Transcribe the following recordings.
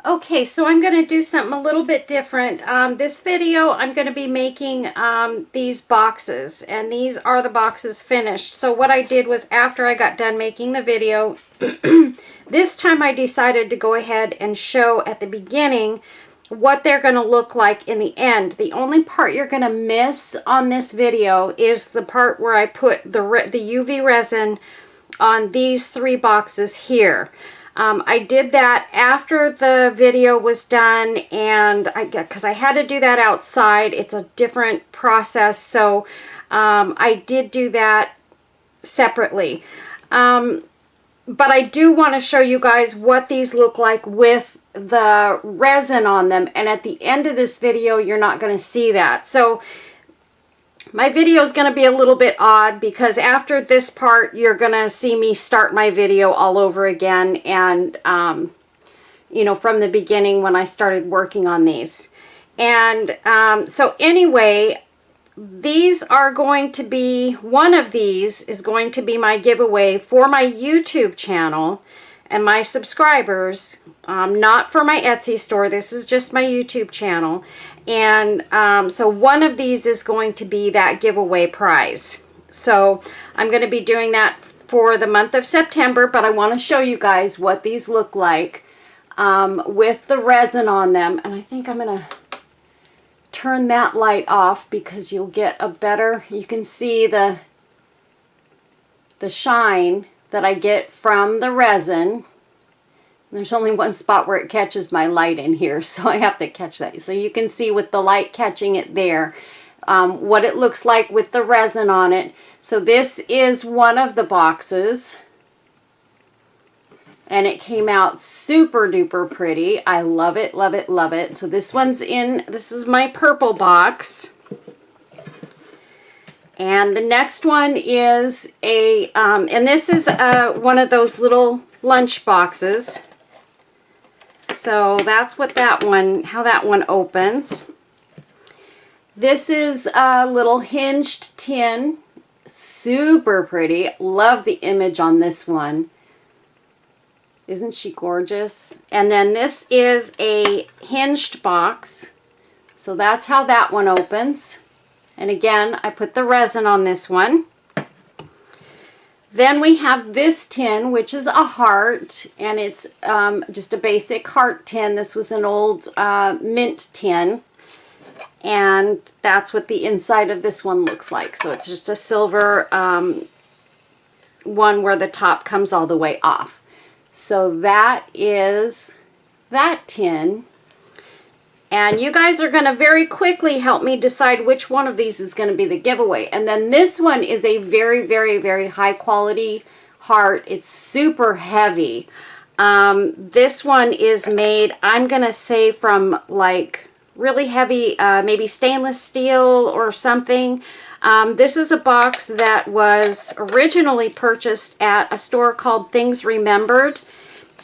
Okay, so I'm going to do something a little bit different. This video, I'm going to be making these boxes, and these are the boxes finished. So what I did was, after I got done making the video, this time I decided to go ahead and show at the beginning what they're going to look like in the end. The only part you're going to miss on this video is the part where I put the UV resin on these three boxes here. I did that after the video was done, and because I had to do that outside. It's a different process, so I did do that separately. But I do want to show you guys what these look like with the resin on them, and at the end of this video you're not going to see that. So my video is going to be a little bit odd, because after this part you're going to see me start my video all over again, and you know, from the beginning when I started working on these. And so anyway, these are going to be, one of these is going to be my giveaway for my YouTube channel and my subscribers, not for my Etsy store. This is just my YouTube channel. And so one of these is going to be that giveaway prize. So I'm going to be doing that for the month of September, but I want to show you guys what these look like with the resin on them. And I think I'm going to turn that light off, because you'll get a better, you can see the shine that I get from the resin. There's only one spot where it catches my light in here, so I have to catch that. So you can see with the light catching it there, what it looks like with the resin on it. So this is one of the boxes, and it came out super duper pretty. I love it, love it, love it. So this one's in, this is my purple box. And the next one is a, and this is one of those little lunch boxes. So that's what that one, how that one opens. This is a little hinged tin, super pretty. Love the image on this one. Isn't she gorgeous? And then this is a hinged box. So that's how that one opens. And again, I put the resin on this one. Then we have this tin, which is a heart, and it's just a basic heart tin. This was an old mint tin, and that's what the inside of this one looks like. So it's just a silver one where the top comes all the way off. So that is that tin. And you guys are going to very quickly help me decide which one of these is going to be the giveaway. And then this one is a very, very, very high quality heart. It's super heavy. This one is made, I'm going to say, from like really heavy, maybe stainless steel or something. This is a box that was originally purchased at a store called Things Remembered.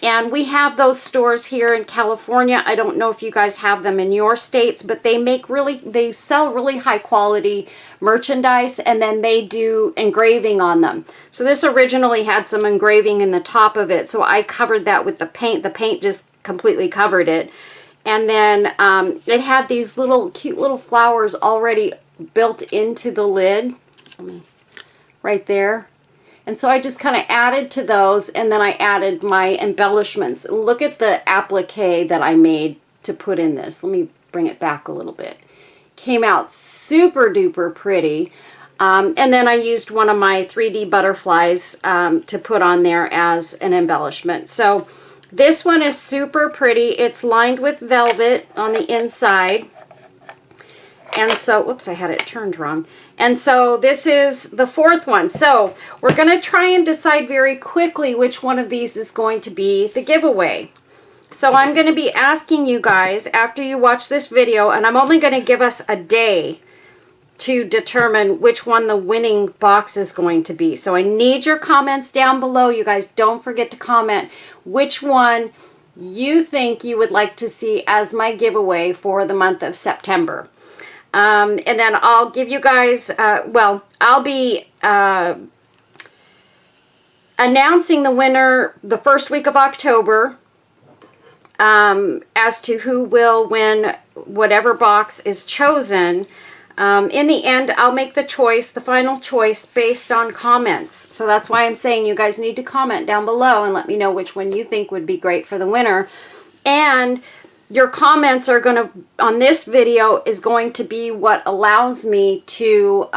And we have those stores here in California. I don't know if you guys have them in your states, but they sell really high quality merchandise, and then they do engraving on them. So this originally had some engraving in the top of it, so I covered that with the paint. The paint just completely covered it. And then it had these little cute little flowers already built into the lid right there. And so I just kind of added to those, and then I added my embellishments. Look at the applique that I made to put in this. Let me bring it back a little bit. Came out super duper pretty. And then I used one of my 3D butterflies to put on there as an embellishment. So this one is super pretty. It's lined with velvet on the inside. And so, whoops, I had it turned wrong. And so this is the fourth one. So we're going to try and decide very quickly which one of these is going to be the giveaway. So I'm going to be asking you guys after you watch this video, and I'm only going to give us a day to determine which one the winning box is going to be. So I need your comments down below. You guys don't forget to comment which one you think you would like to see as my giveaway for the month of September. And then I'll give you guys, well, I'll be announcing the winner the first week of October. as to who will win whatever box is chosen. In the end, I'll make the choice, the final choice, based on comments. So that's why I'm saying you guys need to comment down below and let me know which one you think would be great for the winner. And your comments are going to, on this video, is going to be what allows me to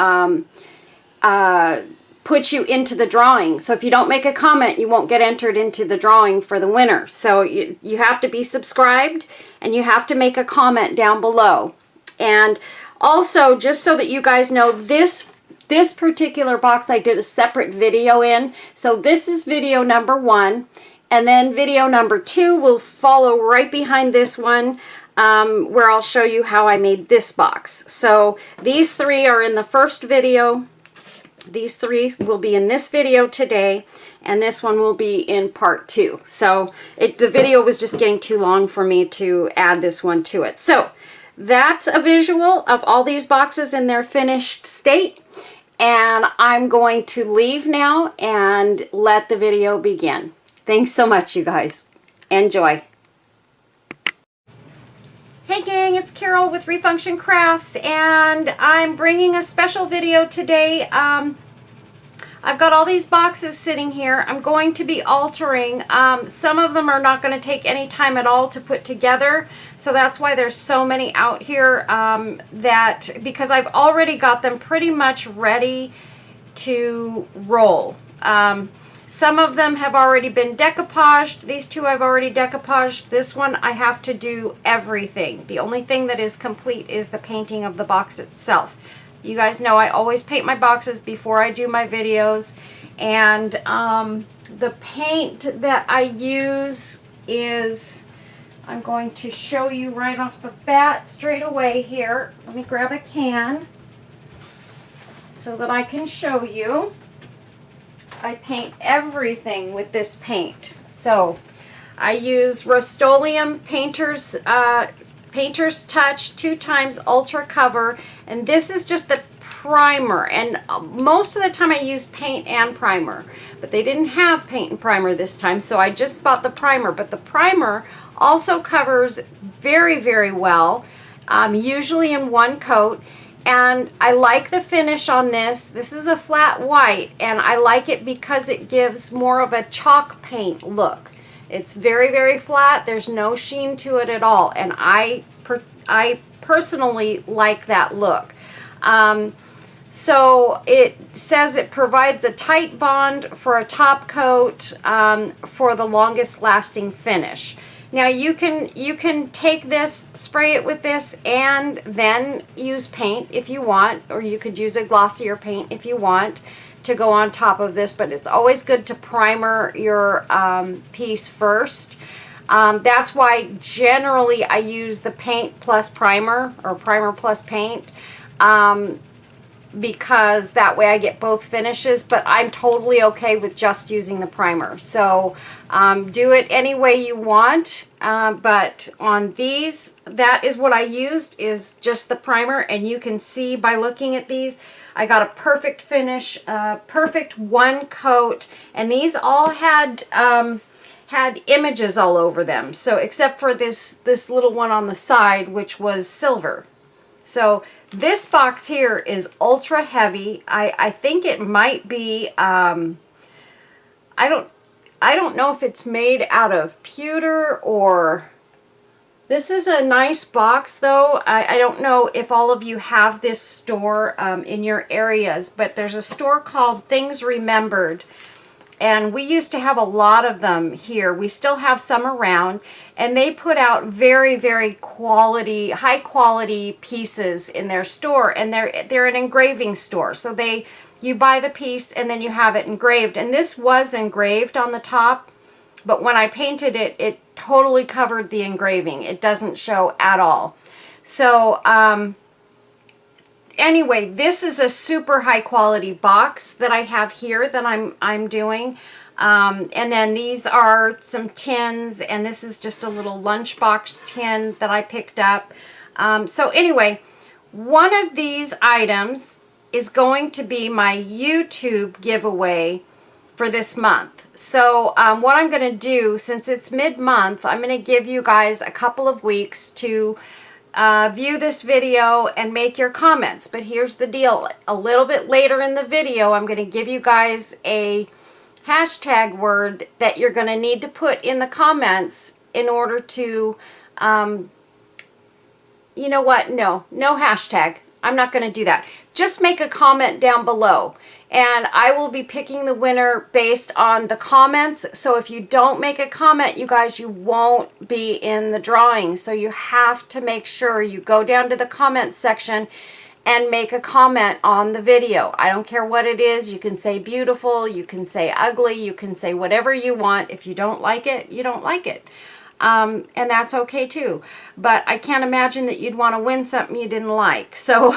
put you into the drawing. So if you don't make a comment, you won't get entered into the drawing for the winner. So you have to be subscribed and you have to make a comment down below. And also, just so that you guys know, this particular box I did a separate video in. So this is video number 1. And then video number 2 will follow right behind this one, where I'll show you how I made this box. So these 3 are in the first video. These 3 will be in this video today, and this one will be in part 2. So the video was just getting too long for me to add this one to it. So that's a visual of all these boxes in their finished state. And I'm going to leave now and let the video begin. Thanks so much, you guys. Enjoy. Hey gang, it's Carol with Refunction Crafts, and I'm bringing a special video today. I've got all these boxes sitting here. I'm going to be altering. Some of them are not going to take any time at all to put together, so that's why there's so many out here, because I've already got them pretty much ready to roll. Some of them have already been decoupaged. These 2 I've already decoupaged. This one I have to do everything. The only thing that is complete is the painting of the box itself. You guys know I always paint my boxes before I do my videos. And the paint that I use is, I'm going to show you right off the bat straight away here. Let me grab a can so that I can show you. I paint everything with this paint. So I use Rust-Oleum Painter's Touch 2x Ultra Cover, and this is just the primer. And most of the time I use paint and primer, but they didn't have paint and primer this time, so I just bought the primer. But the primer also covers very, very well, usually in one coat. And I like the finish on this. This is a flat white, and I like it because it gives more of a chalk paint look. It's very, very flat. There's no sheen to it at all, and I personally like that look. So it says it provides a tight bond for a top coat for the longest lasting finish. Now you can take this, spray it with this, and then use paint if you want, or you could use a glossier paint if you want to go on top of this, but it's always good to primer your piece first. That's why generally I use the paint plus primer, or primer plus paint, because that way I get both finishes. But I'm totally okay with just using the primer. So do it any way you want, but on these, that is what I used, is just the primer. And you can see by looking at these, I got a perfect finish, perfect one coat, and these all had images all over them. So except for this little one on the side, which was silver. So this box here is ultra heavy. I think it might be, I don't know if it's made out of pewter or, this is a nice box though. I don't know if all of you have this store in your areas, but there's a store called Things Remembered. And we used to have a lot of them here. We still have some around, and they put out very, very high quality pieces in their store, and they're an engraving store. So you buy the piece and then you have it engraved. And this was engraved on the top, but when I painted it, it totally covered the engraving. It doesn't show at all. So anyway, this is a super high quality box that I have here that I'm doing. And then these are some tins, and this is just a little lunchbox tin that I picked up. So anyway, one of these items is going to be my YouTube giveaway for this month. So what I'm going to do, since it's mid-month, I'm going to give you guys a couple of weeks to view this video and make your comments. But here's the deal. A little bit later in the video, I'm going to give you guys a hashtag word that you're going to need to put in the comments in order to, you know what? No hashtag. I'm not going to do that. Just make a comment down below, and I will be picking the winner based on the comments. So if you don't make a comment, you guys, you won't be in the drawing. So you have to make sure you go down to the comments section and make a comment on the video. I don't care what it is. You can say beautiful, you can say ugly, you can say whatever you want. If you don't like it, you don't like it. And that's okay too. But I can't imagine that you'd want to win something you didn't like. So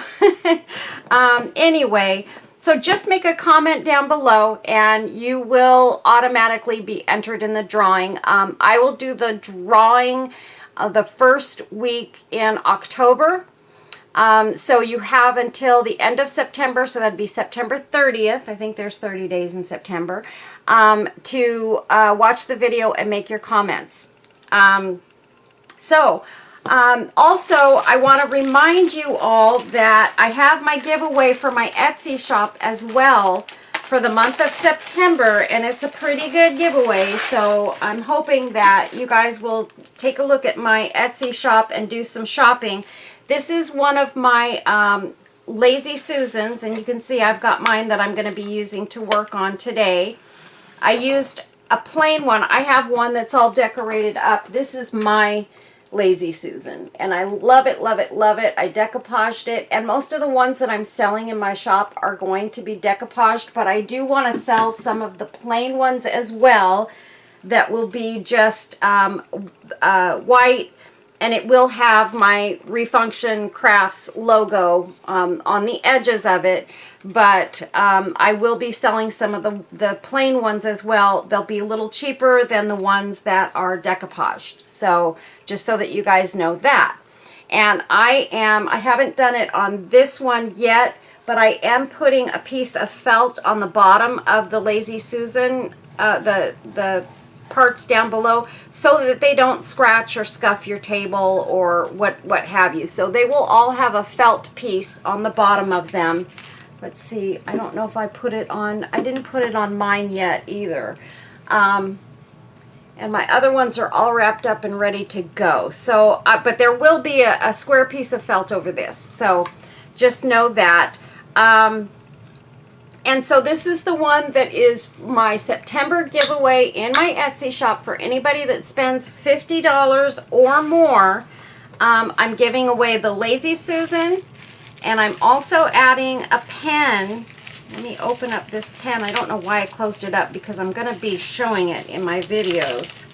anyway, so just make a comment down below and you will automatically be entered in the drawing. I will do the drawing the first week in October. So you have until the end of September, so that'd be September 30th. I think there's 30 days in September, to watch the video and make your comments. Also, I want to remind you all that I have my giveaway for my Etsy shop as well for the month of September, and it's a pretty good giveaway. So I'm hoping that you guys will take a look at my Etsy shop and do some shopping. This is one of my Lazy Susans, and you can see I've got mine that I'm going to be using to work on today. I used a plain one. I have one that's all decorated up. This is my Lazy Susan, and I love it, love it, love it. I decoupaged it, and most of the ones that I'm selling in my shop are going to be decoupaged, but I do want to sell some of the plain ones as well that will be just white, and it will have my Refunction Crafts logo on the edges of it. But I will be selling some of the plain ones as well. They'll be a little cheaper than the ones that are decoupaged. So just so that you guys know that. And I haven't done it on this one yet, but I am putting a piece of felt on the bottom of the Lazy Susan, the parts down below, so that they don't scratch or scuff your table or what have you. So they will all have a felt piece on the bottom of them. Let's see, I don't know if I put it on, I didn't put it on mine yet either. And my other ones are all wrapped up and ready to go. So, but there will be a square piece of felt over this. So just know that. And so this is the one that is my September giveaway in my Etsy shop for anybody that spends $50 or more. I'm giving away the Lazy Susan, and I'm also adding a pen. Let me open up this pen. I don't know why I closed it up because I'm going to be showing it in my videos.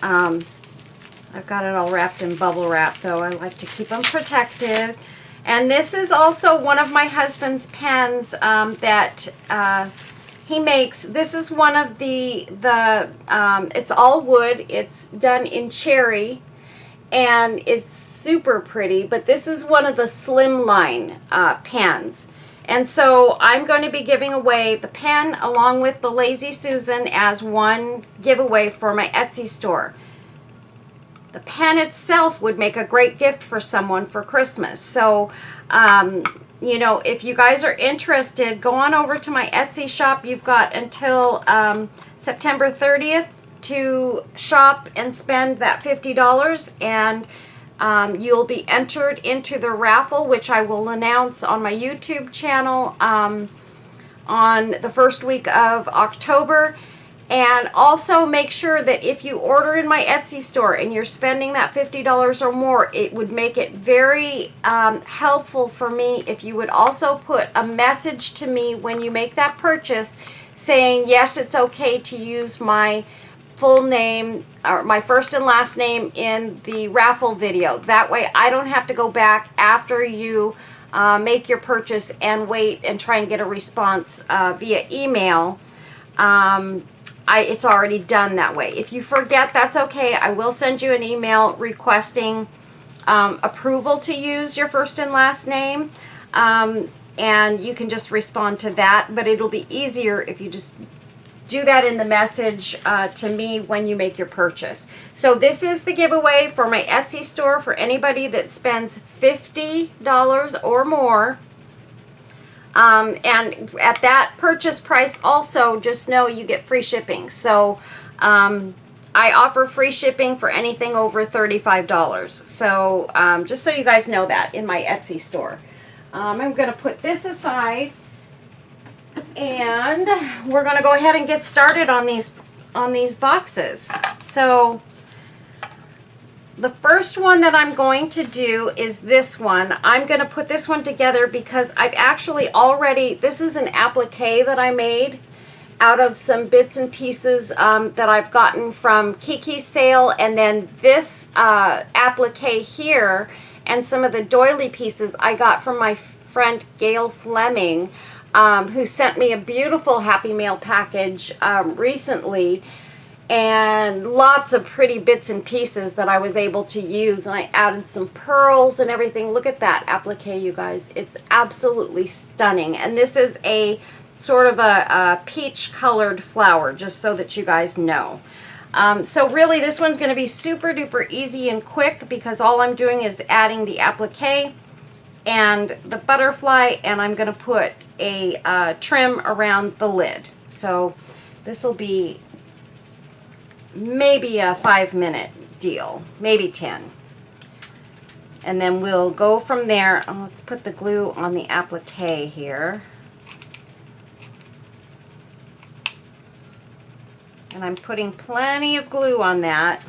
I've got it all wrapped in bubble wrap, though. I like to keep them protected. And this is also one of my husband's pens that he makes. This is one of it's all wood. It's done in cherry, and it's super pretty. But this is one of the slimline pens. And so I'm going to be giving away the pen along with the Lazy Susan as one giveaway for my Etsy store. The pen itself would make a great gift for someone for Christmas. So, you know, if you guys are interested, go on over to my Etsy shop. You've got until September 30th to shop and spend that $50, and you'll be entered into the raffle, which I will announce on my YouTube channel on the first week of October. And also make sure that if you order in my Etsy store and you're spending that $50 or more, it would make it very helpful for me if you would also put a message to me when you make that purchase saying, yes, it's okay to use my full name or my first and last name in the raffle video. That way I don't have to go back after you make your purchase and wait and try and get a response via email. It's already done that way. If you forget, that's okay. I will send you an email requesting approval to use your first and last name, and you can just respond to that. But it'll be easier if you just do that in the message to me when you make your purchase. So this is the giveaway for my Etsy store for anybody that spends $50 or more. And at that purchase price also, just know you get free shipping. So I offer free shipping for anything over $35. So just so you guys know that in my Etsy store. I'm going to put this aside, and we're going to go ahead and get started on these boxes. So the first one that I'm going to do is this one. I'm going to put this one together because I've actually already, this is an applique that I made out of some bits and pieces that I've gotten from Kiki's sale, and then this applique here and some of the doily pieces I got from my friend Gail Fleming, who sent me a beautiful Happy Mail package recently, and lots of pretty bits and pieces that I was able to use, and I added some pearls and everything. Look at that applique, you guys. It's absolutely stunning, and this is a sort of a peach colored flower, just so that you guys know. So really this one's going to be super duper easy and quick because all I'm doing is adding the applique and the butterfly, and I'm going to put a trim around the lid. So this will be maybe a 5-minute deal, maybe 10. And then we'll go from there. Let's put the glue on the applique here. And I'm putting plenty of glue on that.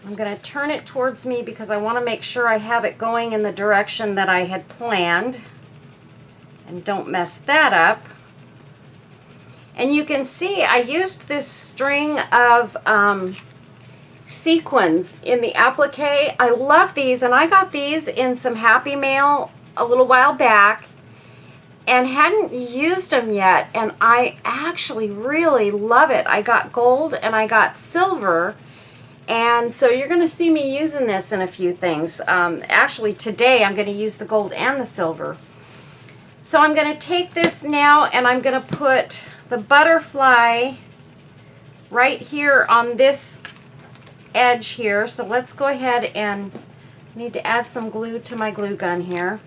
I'm going to turn it towards me because I want to make sure I have it going in the direction that I had planned. And don't mess that up. And you can see I used this string of sequins in the applique. I love these, and I got these in some Happy Mail a little while back and hadn't used them yet, and I actually really love it. I got gold and I got silver, and so you're going to see me using this in a few things. Actually today I'm going to use the gold and the silver. So I'm going to take this now and I'm going to put the butterfly right here on this edge here. So let's go ahead, and need to add some glue to my glue gun here.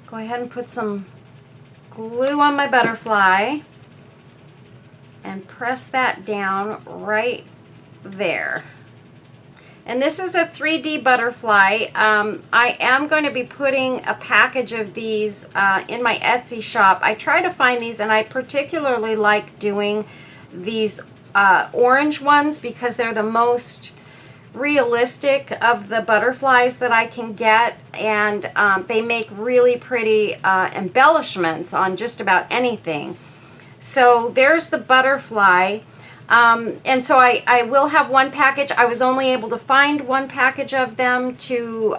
Go ahead and put some glue on my butterfly and press that down right there. And this is a 3D butterfly. I am going to be putting a package of these in my Etsy shop. I try to find these, and I particularly like doing these orange ones because they're the most realistic of the butterflies that I can get, and they make really pretty embellishments on just about anything. So there's the butterfly, and so I will have one package. I was only able to find one package of them to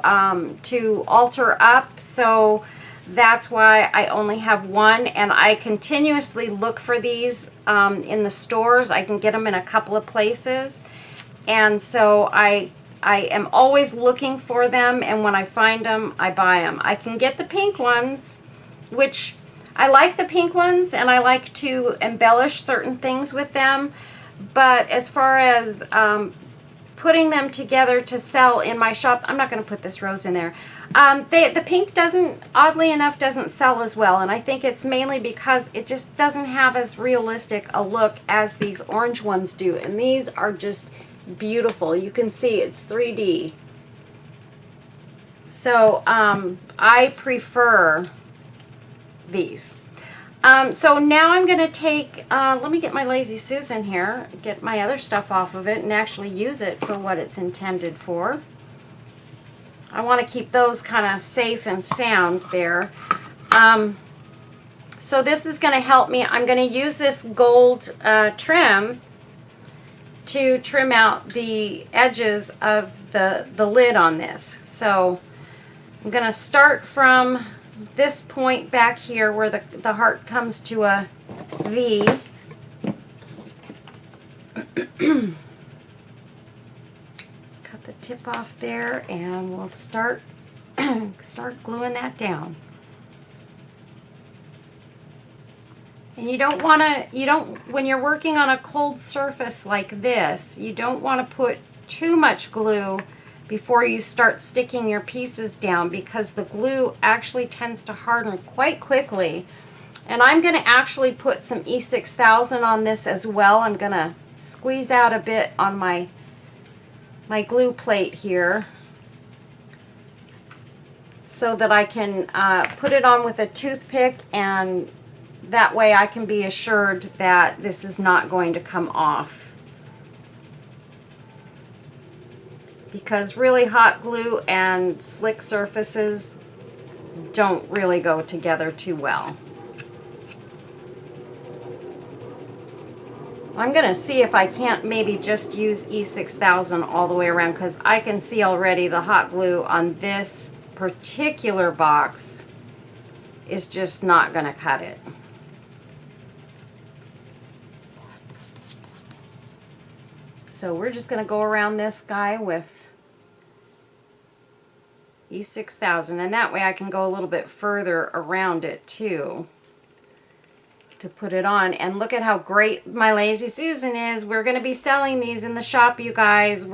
alter up, so that's why I only have one, and I continuously look for these in the stores. I can get them in a couple of places. And so I am always looking for them, and when I find them, I buy them. I can get the pink ones, which I like the pink ones, and I like to embellish certain things with them. But as far as putting them together to sell in my shop, I'm not going to put this rose in there. The pink doesn't, oddly enough, doesn't sell as well, and I think it's mainly because it just doesn't have as realistic a look as these orange ones do. And these are just beautiful. You can see it's 3D. So I prefer these. So now I'm going to take, let me get my Lazy Susan here, get my other stuff off of it and actually use it for what it's intended for. I want to keep those kind of safe and sound there. So this is going to help me. I'm going to use this gold trim to trim out the edges of the lid on this. So I'm going to start from this point back here where the heart comes to a V. Cut the tip off there, and we'll start gluing that down. And you don't want to, when you're working on a cold surface like this, you don't want to put too much glue before you start sticking your pieces down, because the glue actually tends to harden quite quickly. And I'm going to actually put some E6000 on this as well. I'm going to squeeze out a bit on my glue plate here so that I can put it on with a toothpick, and that way I can be assured that this is not going to come off. Because really hot glue and slick surfaces don't really go together too well. I'm going to see if I can't maybe just use E6000 all the way around, because I can see already the hot glue on this particular box is just not going to cut it. So we're just going to go around this guy with E6000, and that way I can go a little bit further around it too to put it on. And look at how great my Lazy Susan is. We're going to be selling these in the shop, you guys.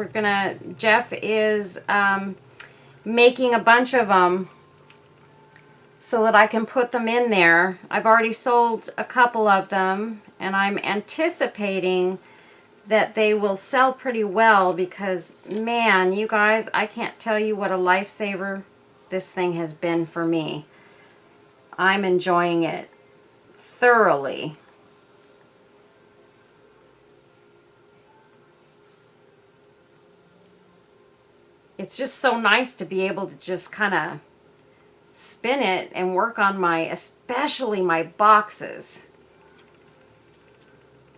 Jeff is making a bunch of them so that I can put them in there. I've already sold a couple of them, and I'm anticipating that they will sell pretty well, because man, you guys, I can't tell you what a lifesaver this thing has been for me. I'm enjoying it thoroughly. It's just so nice to be able to just kind of spin it and work on especially my boxes.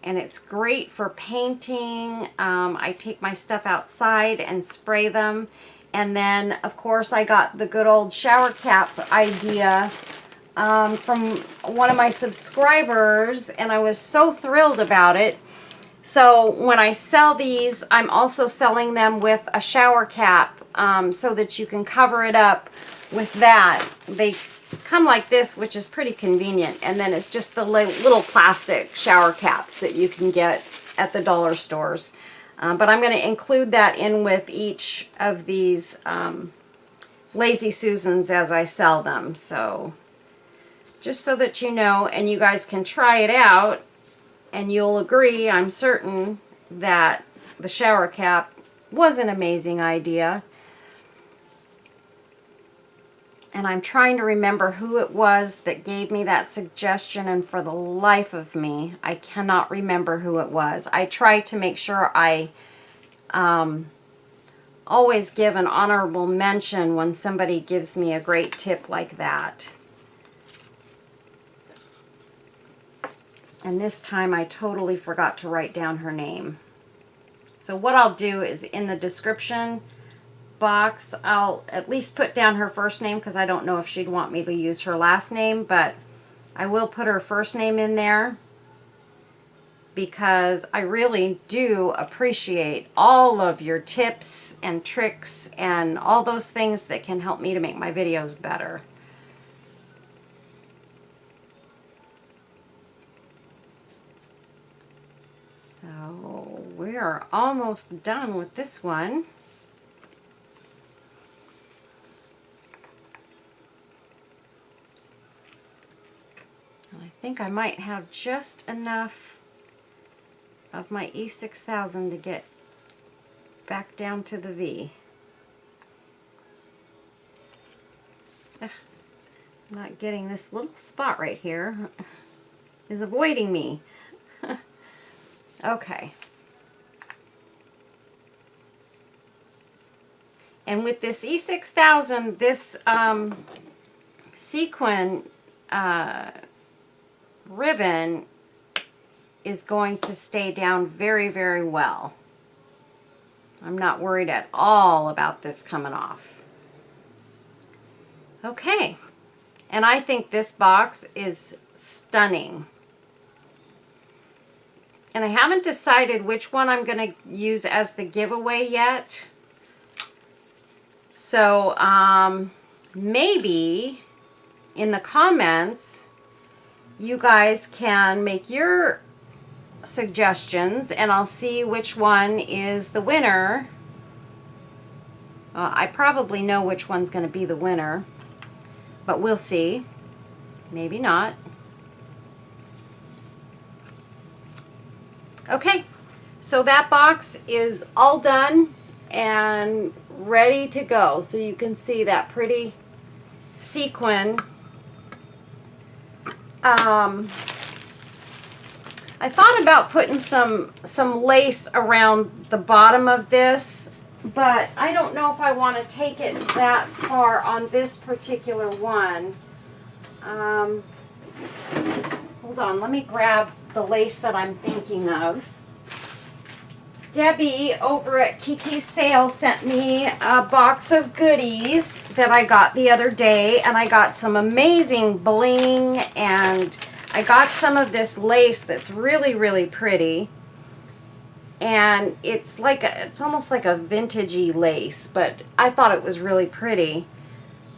And it's great for painting. I take my stuff outside and spray them. And then, of course, I got the good old shower cap idea from one of my subscribers, and I was so thrilled about it. So when I sell these, I'm also selling them with a shower cap so that you can cover it up with that. They come like this, which is pretty convenient, and then it's just the little plastic shower caps that you can get at the dollar stores. But I'm going to include that in with each of these Lazy Susans as I sell them. So just so that you know, and you guys can try it out, and you'll agree, I'm certain, that the shower cap was an amazing idea. And I'm trying to remember who it was that gave me that suggestion, and for the life of me, I cannot remember who it was. I try to make sure I always give an honorable mention when somebody gives me a great tip like that. And this time I totally forgot to write down her name. So what I'll do is in the description box, I'll at least put down her first name, because I don't know if she'd want me to use her last name, but I will put her first name in there, because I really do appreciate all of your tips and tricks and all those things that can help me to make my videos better. So we're almost done with this one. And I think I might have just enough of my E6000 to get back down to the V. I'm not getting this little spot right here. Is avoiding me. Okay. And with this E6000, this sequin ribbon is going to stay down very, very well. I'm not worried at all about this coming off. Okay. And I think this box is stunning. And I haven't decided which one I'm going to use as the giveaway yet. So maybe in the comments, you guys can make your suggestions and I'll see which one is the winner. I probably know which one's going to be the winner, but we'll see. Maybe not. Okay, so that box is all done and ready to go. So you can see that pretty sequin. I thought about putting some lace around the bottom of this, but I don't know if I want to take it that far on this particular one. Hold on, let me grab the lace that I'm thinking of. Debbie over at Kiki's Sale sent me a box of goodies that I got the other day, and I got some amazing bling, and I got some of this lace that's really, really pretty. And it's almost like a vintagey lace, but I thought it was really pretty.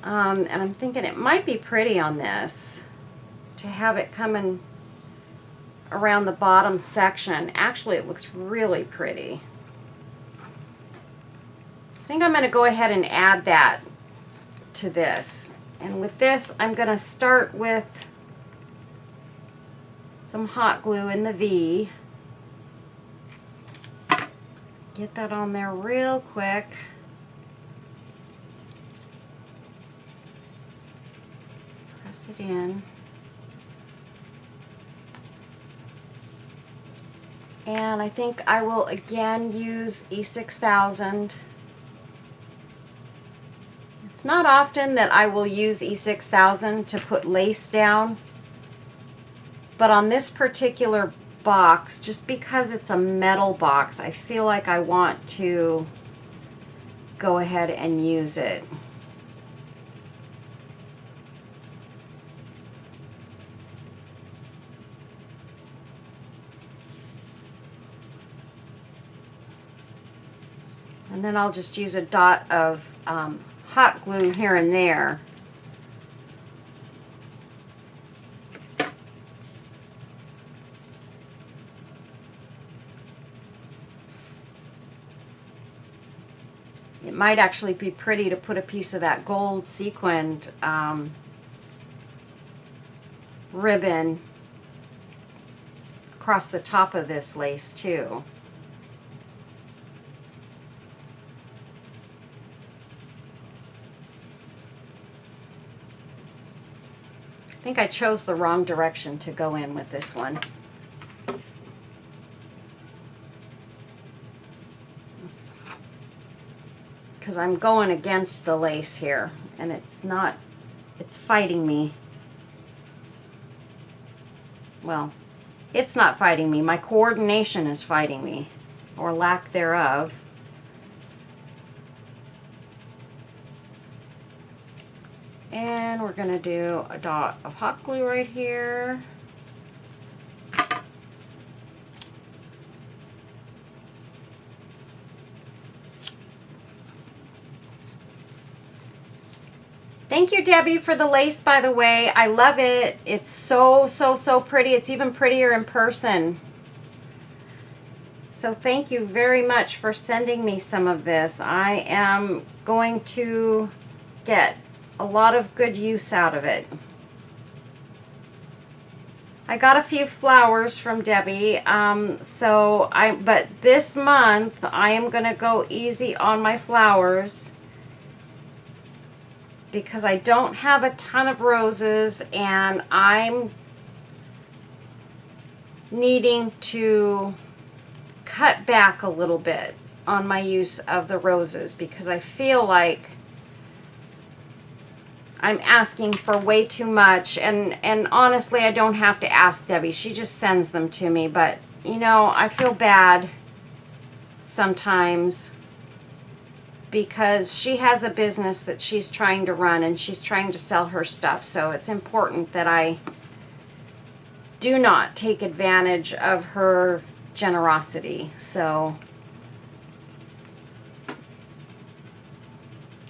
And I'm thinking it might be pretty on this to have it coming around the bottom section. Actually, it looks really pretty. I think I'm going to go ahead and add that to this. And with this, I'm going to start with some hot glue in the V. Get that on there real quick. Press it in. And I think I will again use E6000. It's not often that I will use E6000 to put lace down, but on this particular box, just because it's a metal box, I feel like I want to go ahead and use it. And then I'll just use a dot of hot glue here and there. It might actually be pretty to put a piece of that gold sequined ribbon across the top of this lace too. I think I chose the wrong direction to go in with this one. Because I'm going against the lace here, and it's fighting me. Well, it's not fighting me. My coordination is fighting me, or lack thereof. And we're going to do a dot of hot glue right here. Thank you, Debbie, for the lace, by the way. I love it. It's so, so, so pretty. It's even prettier in person. So thank you very much for sending me some of this. I am going to get a lot of good use out of it. I got a few flowers from Debbie, but this month I am going to go easy on my flowers because I don't have a ton of roses, and I'm needing to cut back a little bit on my use of the roses because I feel like I'm asking for way too much, and honestly, I don't have to ask Debbie. She just sends them to me, but you know, I feel bad sometimes because she has a business that she's trying to run and she's trying to sell her stuff, so it's important that I do not take advantage of her generosity. So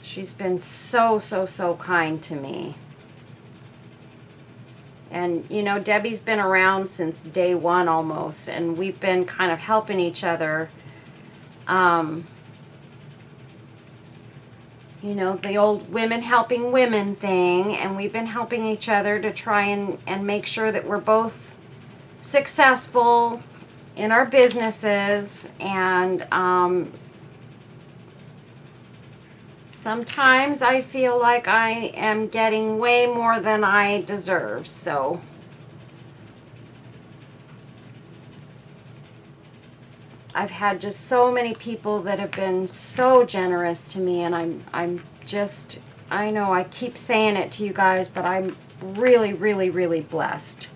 she's been so, so, so kind to me. And, you know, Debbie's been around since day one almost, and we've been kind of helping each other. You know, the old women helping women thing, and we've been helping each other to try and make sure that we're both successful in our businesses. And sometimes I feel like I am getting way more than I deserve, so I've had just so many people that have been so generous to me, and I'm just, I know I keep saying it to you guys, but I'm really, really, really blessed.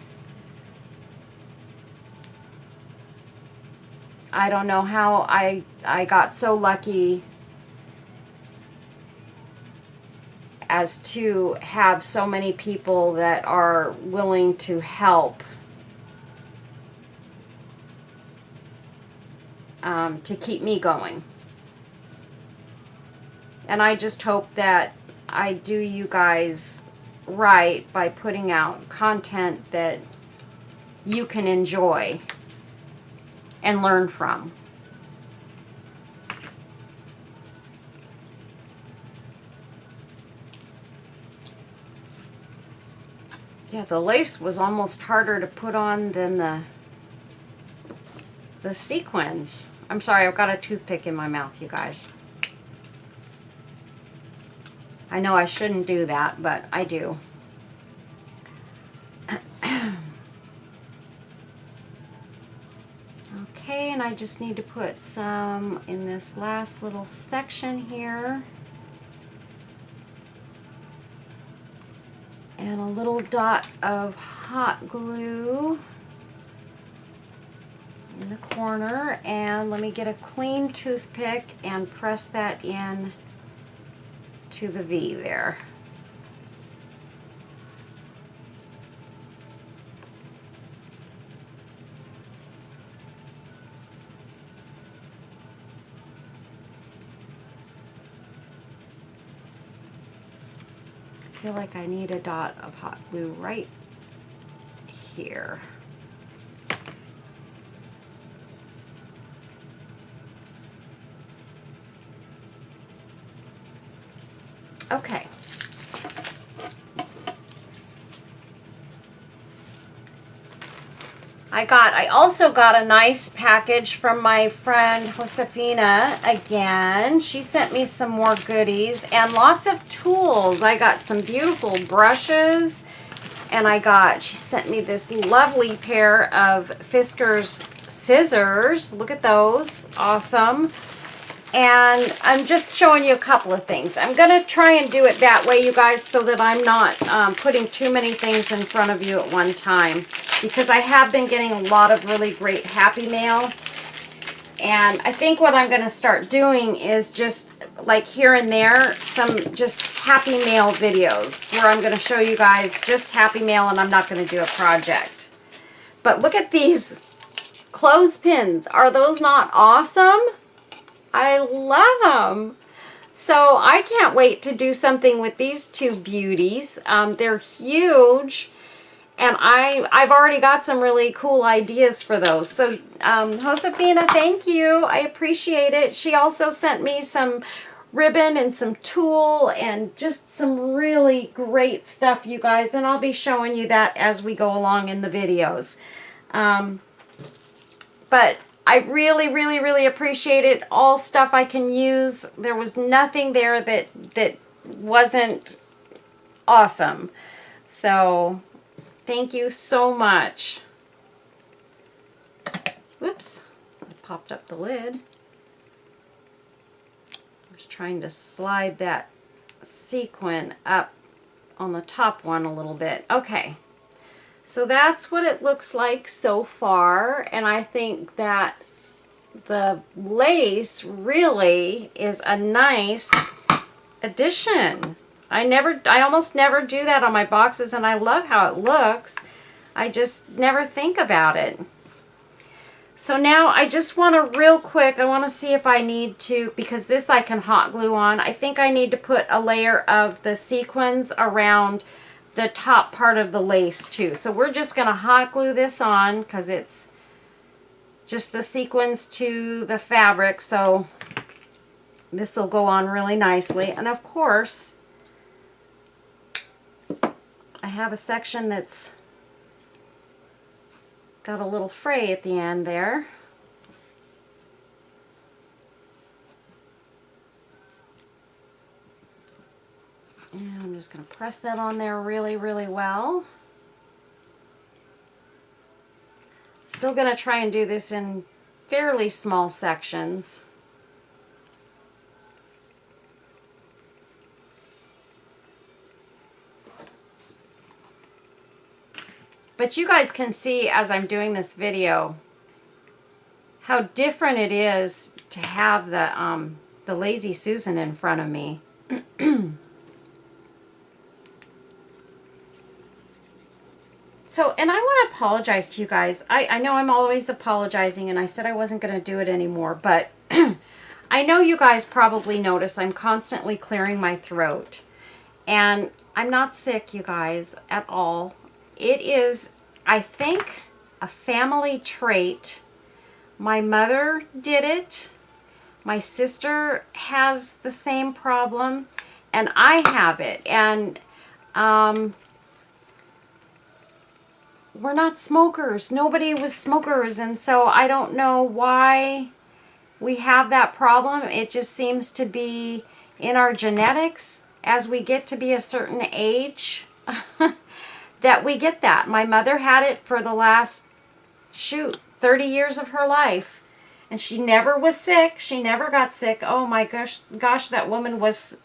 I don't know how I got so lucky as to have so many people that are willing to help to keep me going. And I just hope that I do you guys right by putting out content that you can enjoy and learn from. Yeah, the lace was almost harder to put on than the sequins. I'm sorry, I've got a toothpick in my mouth, you guys. I know I shouldn't do that, but I do. Okay, and I just need to put some in this last little section here. And a little dot of hot glue in the corner, and let me get a clean toothpick and press that in to the V there. I feel like I need a dot of hot glue right here. Okay. I also got a nice package from my friend Josefina again. She sent me some more goodies and lots of tools. I got some beautiful brushes, and she sent me this lovely pair of Fisker's scissors. Look at those. Awesome. And I'm just showing you a couple of things. I'm going to try and do it that way, you guys, so that I'm not putting too many things in front of you at one time, because I have been getting a lot of really great Happy Mail. And I think what I'm going to start doing is just like here and there, some just Happy Mail videos where I'm going to show you guys just Happy Mail, and I'm not going to do a project. But look at these clothespins. Are those not awesome? I love them. So I can't wait to do something with these two beauties. They're huge, and I've already got some really cool ideas for those. So Josefina, thank you. I appreciate it. She also sent me some ribbon and some tulle and just some really great stuff, you guys, and I'll be showing you that as we go along in the videos. But I really, really, really appreciate it. All stuff I can use. There was nothing there that wasn't awesome. So thank you so much. Whoops, I popped up the lid. I was trying to slide that sequin up on the top one a little bit. Okay. So that's what it looks like so far, and I think that the lace really is a nice addition. I almost never do that on my boxes, and I love how it looks. I just never think about it. So now I just want to real quick, I want to see if I need to, because this I can hot glue on. I think I need to put a layer of the sequins around the top part of the lace too. So we're just going to hot glue this on because it's just the sequins to the fabric. So this will go on really nicely. And of course, I have a section that's got a little fray at the end there. And I'm just going to press that on there really, really well. Still going to try and do this in fairly small sections. But you guys can see as I'm doing this video how different it is to have the Lazy Susan in front of me. So, and I want to apologize to you guys. I know I'm always apologizing, and I said I wasn't going to do it anymore, but I know you guys probably notice I'm constantly clearing my throat. And I'm not sick, you guys, at all. It is, I think, a family trait. My mother did it. My sister has the same problem, and I have it. And we're not smokers. Nobody was smokers, and so I don't know why we have that problem. It just seems to be in our genetics as we get to be a certain age that we get that. My mother had it for the last, 30 years of her life, and she never was sick. She never got sick. Oh my gosh, that woman was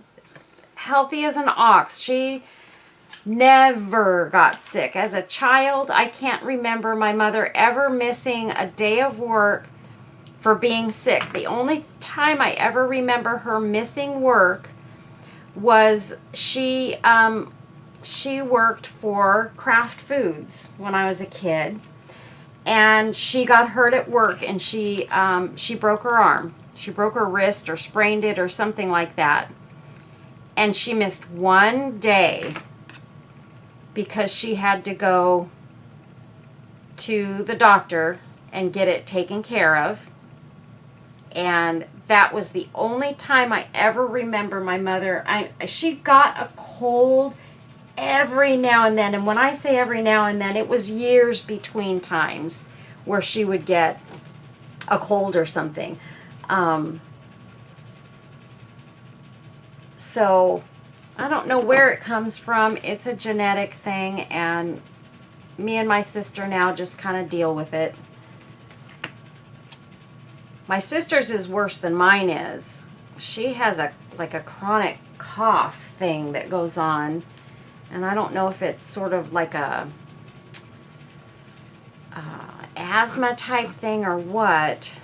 healthy as an ox. She never got sick. As a child, I can't remember my mother ever missing a day of work for being sick. The only time I ever remember her missing work was she worked for Kraft Foods when I was a kid, and she got hurt at work, and she broke her arm. She broke her wrist or sprained it or something like that, and she missed one day because she had to go to the doctor and get it taken care of. And that was the only time I ever remember my mother. She got a cold every now and then. And when I say every now and then, it was years between times where she would get a cold or something. So I don't know where it comes from. It's a genetic thing, and me and my sister now just kind of deal with it. My sister's is worse than mine is. She has a chronic cough thing that goes on, and I don't know if it's sort of like a asthma type thing or what.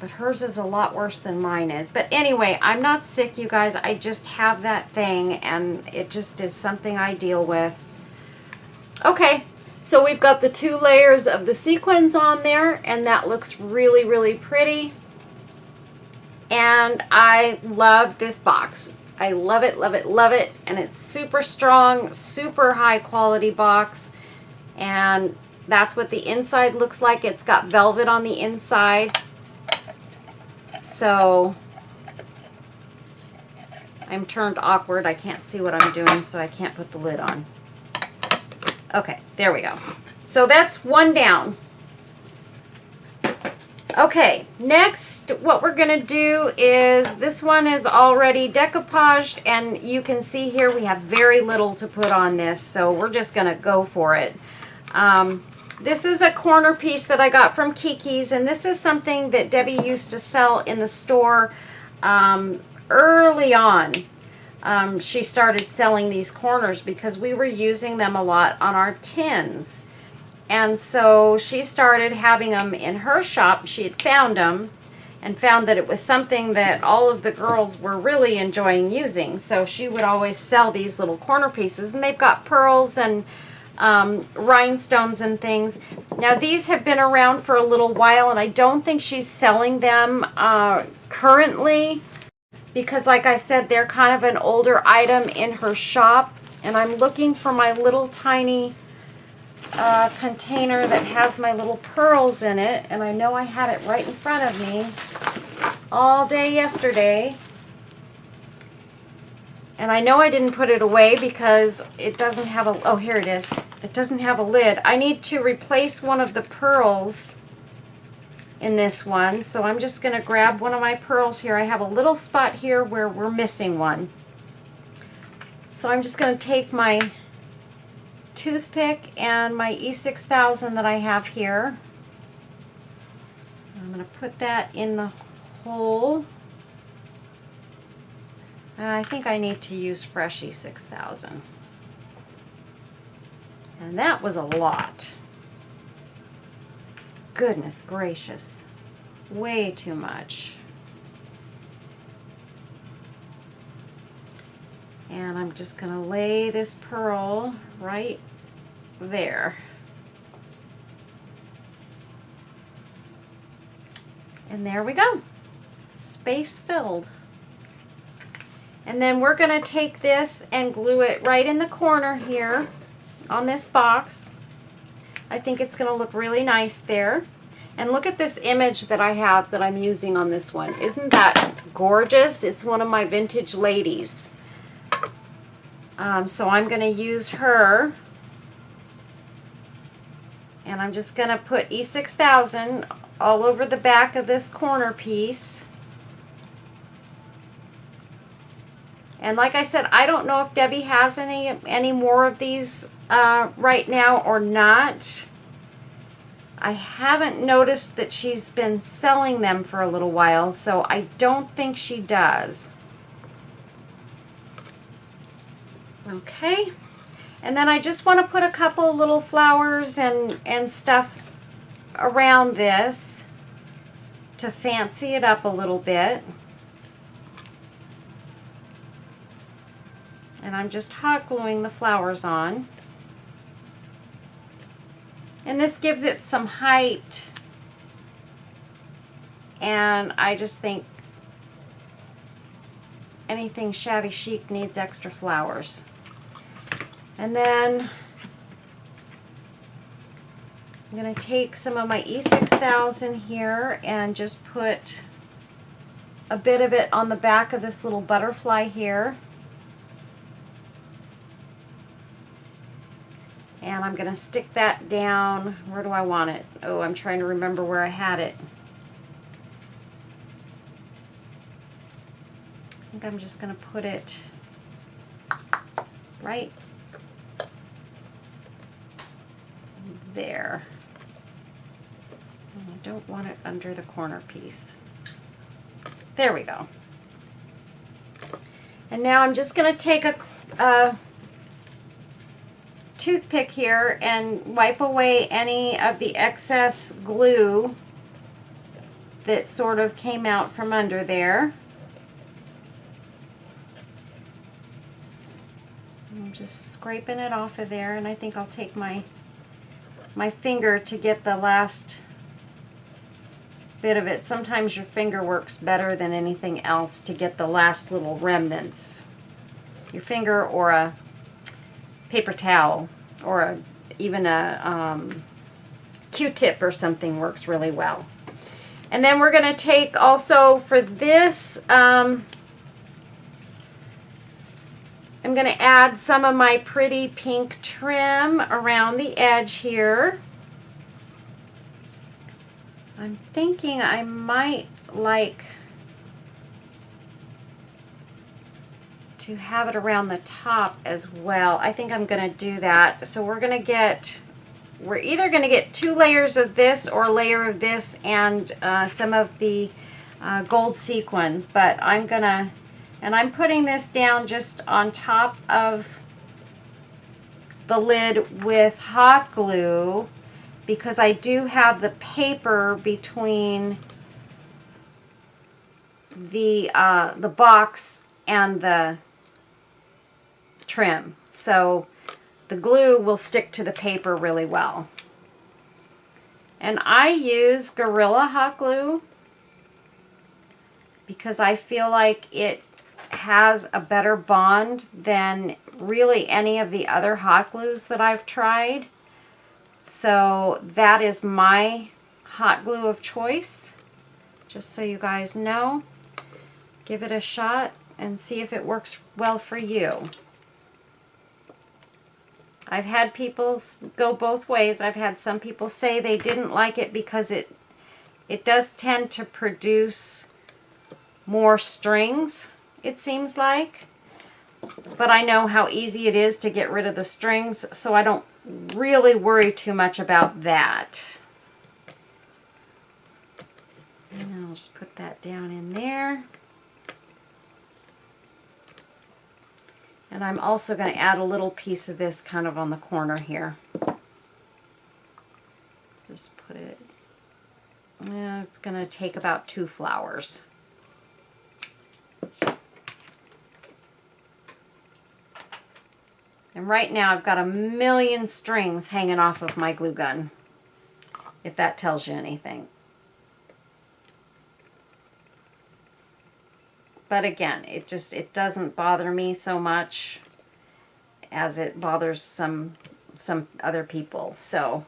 But hers is a lot worse than mine is. But anyway, I'm not sick, you guys. I just have that thing, and it just is something I deal with. Okay, so we've got the 2 layers of the sequins on there, and that looks really, really pretty. And I love this box. I love it, love it, love it. And it's super strong, super high quality box. And that's what the inside looks like. It's got velvet on the inside. So I'm turned awkward. I can't see what I'm doing, so I can't put the lid on. Okay, there we go. So that's one down. Okay, next what we're going to do is, this one is already decoupaged, and you can see here we have very little to put on this, so we're just going to go for it. This is a corner piece that I got from Kiki's, and this is something that Debbie used to sell in the store early on. She started selling these corners because we were using them a lot on our tins. And so she started having them in her shop. She had found them and found that it was something that all of the girls were really enjoying using. So she would always sell these little corner pieces, and they've got pearls and rhinestones and things. Now these have been around for a little while, and I don't think she's selling them currently because, like I said, they're kind of an older item in her shop. And I'm looking for my little tiny container that has my little pearls in it, and I know I had it right in front of me all day yesterday. And I know I didn't put it away because it doesn't have a, oh, here it is. It doesn't have a lid. I need to replace one of the pearls in this one, so I'm just going to grab one of my pearls here. I have a little spot here where we're missing one. So I'm just going to take my toothpick and my E6000 that I have here. I'm going to put that in the hole. I think I need to use fresh E6000. And that was a lot. Goodness gracious. Way too much. And I'm just going to lay this pearl right there. And there we go. Space filled. And then we're going to take this and glue it right in the corner here on this box. I think it's going to look really nice there. And look at this image that I have that I'm using on this one. Isn't that gorgeous? It's one of my vintage ladies. So I'm going to use her. And I'm just going to put E6000 all over the back of this corner piece. And like I said, I don't know if Debbie has any more of these right now or not. I haven't noticed that she's been selling them for a little while, so I don't think she does. Okay, and then I just want to put a couple little flowers and stuff around this to fancy it up a little bit. And I'm just hot gluing the flowers on. And this gives it some height. And I just think anything shabby chic needs extra flowers. And then I'm going to take some of my E6000 here and just put a bit of it on the back of this little butterfly here. And I'm going to stick that down. Where do I want it? Oh, I'm trying to remember where I had it. I think I'm just going to put it right there. And I don't want it under the corner piece. There we go. And now I'm just going to take a toothpick here and wipe away any of the excess glue that sort of came out from under there. I'm just scraping it off of there, and I think I'll take my finger to get the last bit of it. Sometimes your finger works better than anything else to get the last little remnants. Your finger or a paper towel or even a Q-tip or something works really well. And then we're going to take also for this, I'm going to add some of my pretty pink trim around the edge here. I'm thinking I might like to have it around the top as well. I think I'm going to do that. So we're either going to get 2 layers of this or a layer of this and some of the gold sequins, but I'm putting this down just on top of the lid with hot glue because I do have the paper between the box and the trim, so the glue will stick to the paper really well. And I use Gorilla hot glue because I feel like it has a better bond than really any of the other hot glues that I've tried. So that is my hot glue of choice, just so you guys know. Give it a shot and see if it works well for you. I've had people go both ways. I've had some people say they didn't like it because it does tend to produce more strings, it seems like. But I know how easy it is to get rid of the strings, so I don't really worry too much about that. And I'll just put that down in there. And I'm also going to add a little piece of this kind of on the corner here. Just put it, it's going to take about 2 flowers. And right now I've got a million strings hanging off of my glue gun, if that tells you anything. But again, it doesn't bother me so much as it bothers some other people. So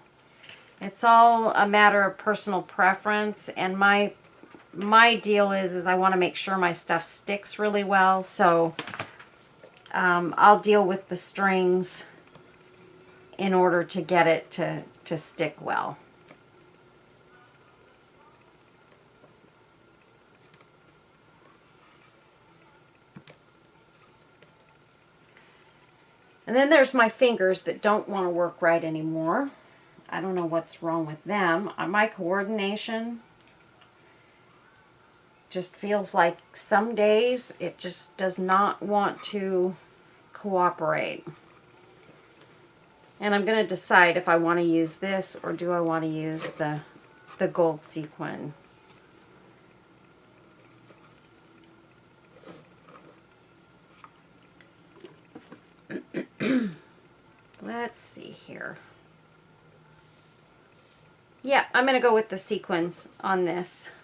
it's all a matter of personal preference, and my deal is I want to make sure my stuff sticks really well. So I'll deal with the strings in order to get it to stick well. And then there's my fingers that don't want to work right anymore. I don't know what's wrong with them. My coordination just feels like some days it just does not want to cooperate. And I'm going to decide if I want to use this or do I want to use the gold sequin. Let's see here. Yeah, I'm going to go with the sequins on this.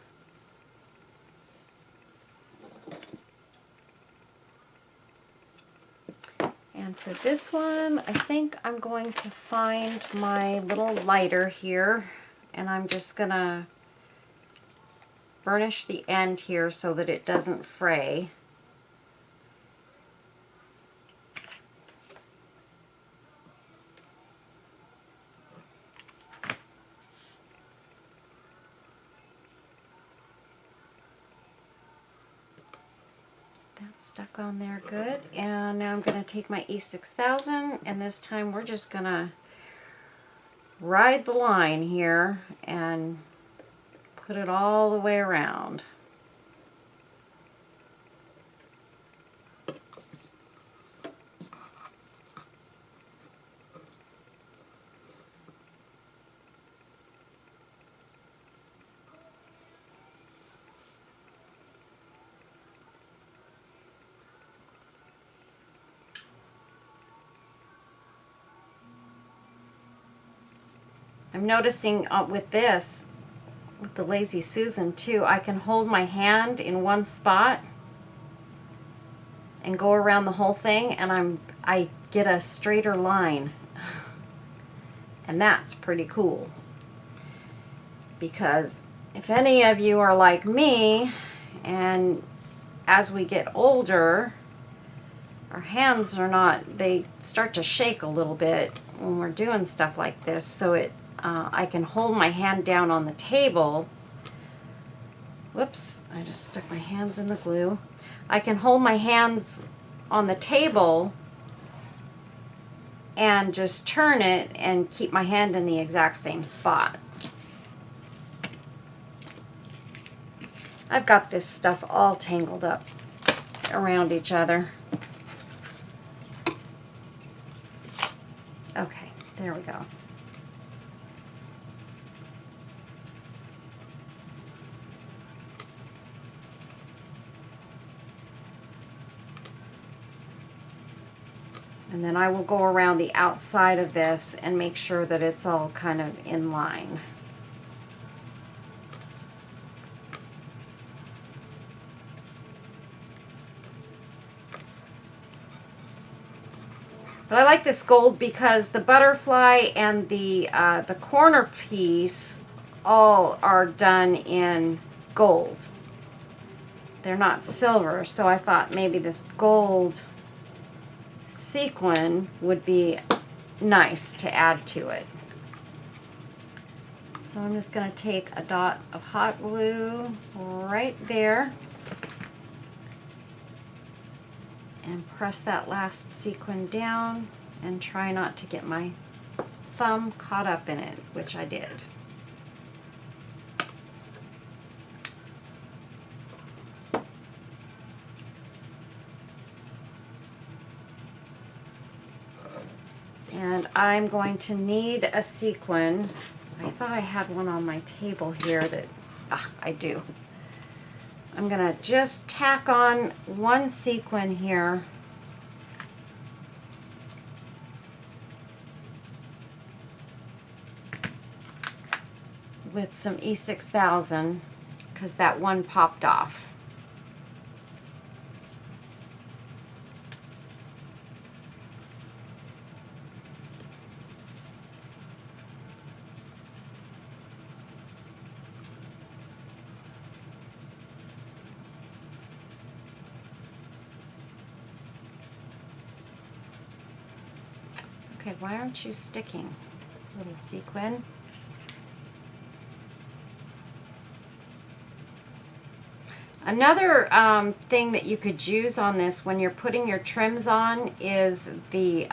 And for this one, I think I'm going to find my little lighter here, and I'm just going to burnish the end here so that it doesn't fray. That's stuck on there good. And now I'm going to take my E6000, and this time we're just going to ride the line here and put it all the way around. I'm noticing with this, with the Lazy Susan too, I can hold my hand in one spot and go around the whole thing, and I get a straighter line. And that's pretty cool. Because if any of you are like me, and as we get older, our hands are not, they start to shake a little bit when we're doing stuff like this, so I can hold my hand down on the table. Whoops, I just stuck my hands in the glue. I can hold my hands on the table and just turn it and keep my hand in the exact same spot. I've got this stuff all tangled up around each other. Okay, there we go. And then I will go around the outside of this and make sure that it's all kind of in line. But I like this gold because the butterfly and the corner piece all are done in gold. They're not silver, so I thought maybe this gold sequin would be nice to add to it. So I'm just going to take a dot of hot glue right there and press that last sequin down and try not to get my thumb caught up in it, which I did. And I'm going to need a sequin. I thought I had one on my table here that, I do. I'm gonna just tack on one sequin here. With some E6000, because that one popped off. Okay, why aren't you sticking, little sequin? Another thing that you could use on this when you're putting your trims on is the,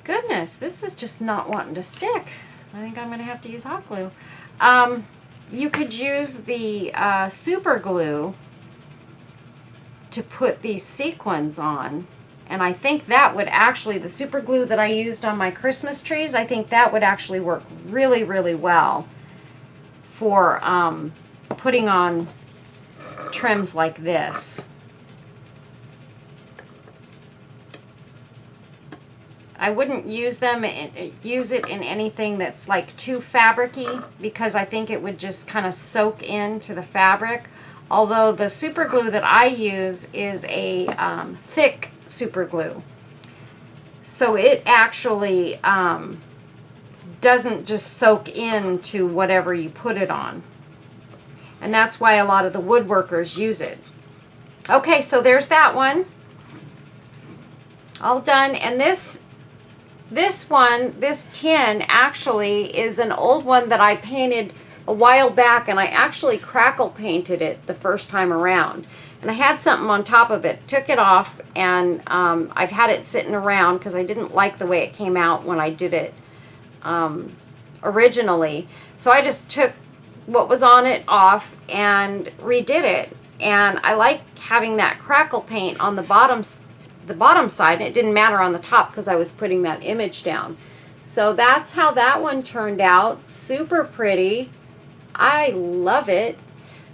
goodness, this is just not wanting to stick. I think I'm going to have to use hot glue. You could use the super glue to put these sequins on. And I think that would actually, the super glue that I used on my Christmas trees, I think that would actually work really, really well for putting on trims like this. I wouldn't use it in anything that's like too fabric-y, because I think it would just kind of soak into the fabric. Although the super glue that I use is a thick super glue, so it actually doesn't just soak into whatever you put it on, and that's why a lot of the woodworkers use it. Okay, so there's that one all done. And this tin actually is an old one that I painted a while back, and I actually crackle painted it the first time around. And I had something on top of it, took it off, and I've had it sitting around because I didn't like the way it came out when I did it originally. So I just took what was on it off and redid it. And I like having that crackle paint on the bottom side. It didn't matter on the top because I was putting that image down. So that's how that one turned out. Super pretty. I love it.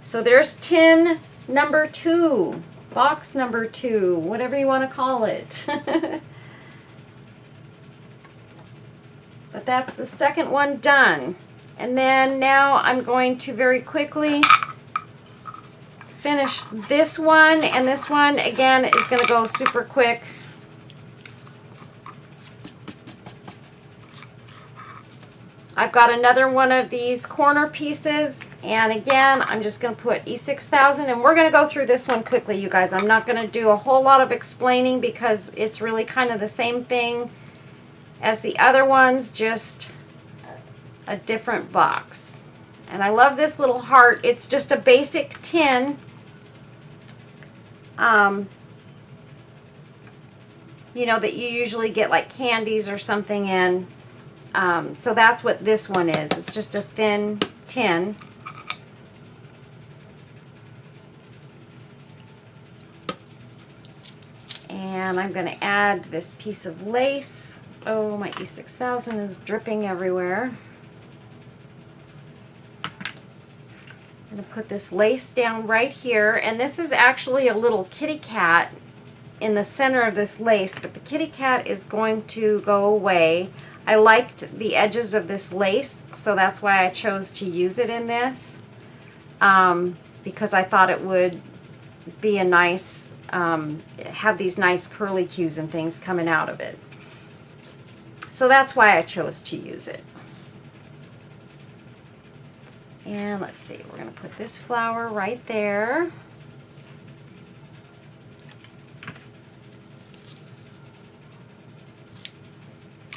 So there's tin number 2, box number 2, whatever you want to call it. But that's the second one done. And then now I'm going to very quickly finish this one, and this one again is going to go super quick. I've got another one of these corner pieces, and again I'm just going to put E6000, and we're going to go through this one quickly, you guys. I'm not going to do a whole lot of explaining because it's really kind of the same thing as the other ones, just a different box. And I love this little heart. It's just a basic tin. You know, that you usually get like candies or something in. So that's what this one is. It's just a thin tin. And I'm going to add this piece of lace. Oh, my E6000 is dripping everywhere. I'm going to put this lace down right here, and this is actually a little kitty cat in the center of this lace, but the kitty cat is going to go away. I liked the edges of this lace, so that's why I chose to use it in this, because I thought it would be a nice have these nice curly cues and things coming out of it. So that's why I chose to use it. And let's see, we're going to put this flower right there.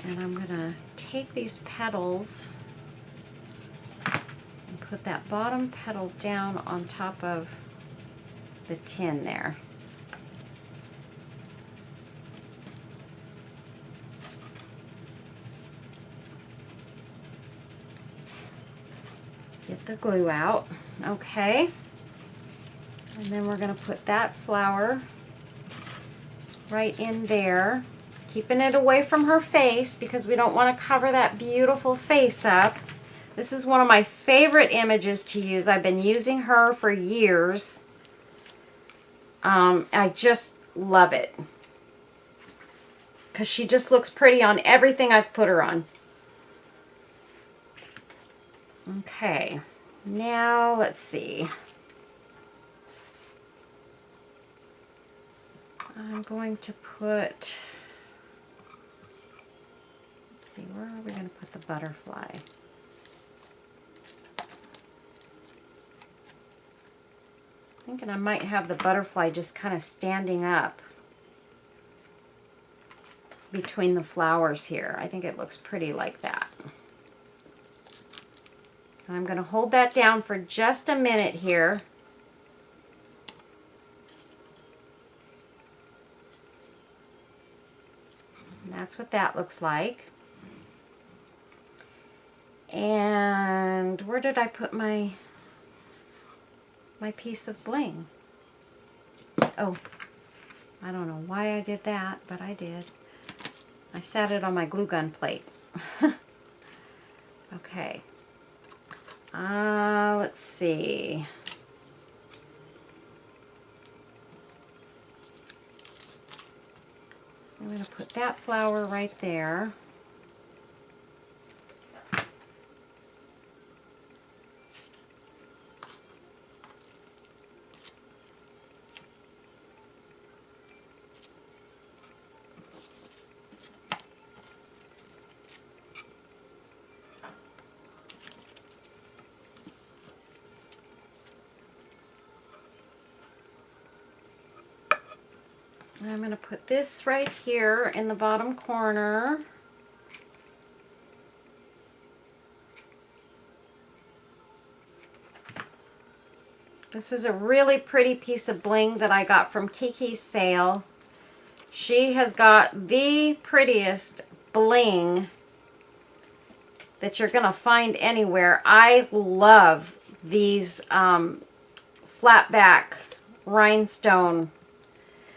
And I'm going to take these petals and put that bottom petal down on top of the tin there. Get the glue out. Okay. And then we're going to put that flower right in there, keeping it away from her face because we don't want to cover that beautiful face up. This is one of my favorite images to use. I've been using her for years. I just love it because she just looks pretty on everything I've put her on. Okay, now let's see. I'm going to put, let's see, where are we going to put the butterfly? Thinking I might have the butterfly just kind of standing up between the flowers here. I think it looks pretty like that. I'm going to hold that down for just a minute here. And that's what that looks like. And where did I put my piece of bling? Oh, I don't know why I did that, but I did. I sat it on my glue gun plate. Okay. Let's see. I'm going to put that flower right there. I'm going to put this right here in the bottom corner. This is a really pretty piece of bling that I got from Kiki's sale. She has got the prettiest bling that you're going to find anywhere. I love these flat back rhinestone,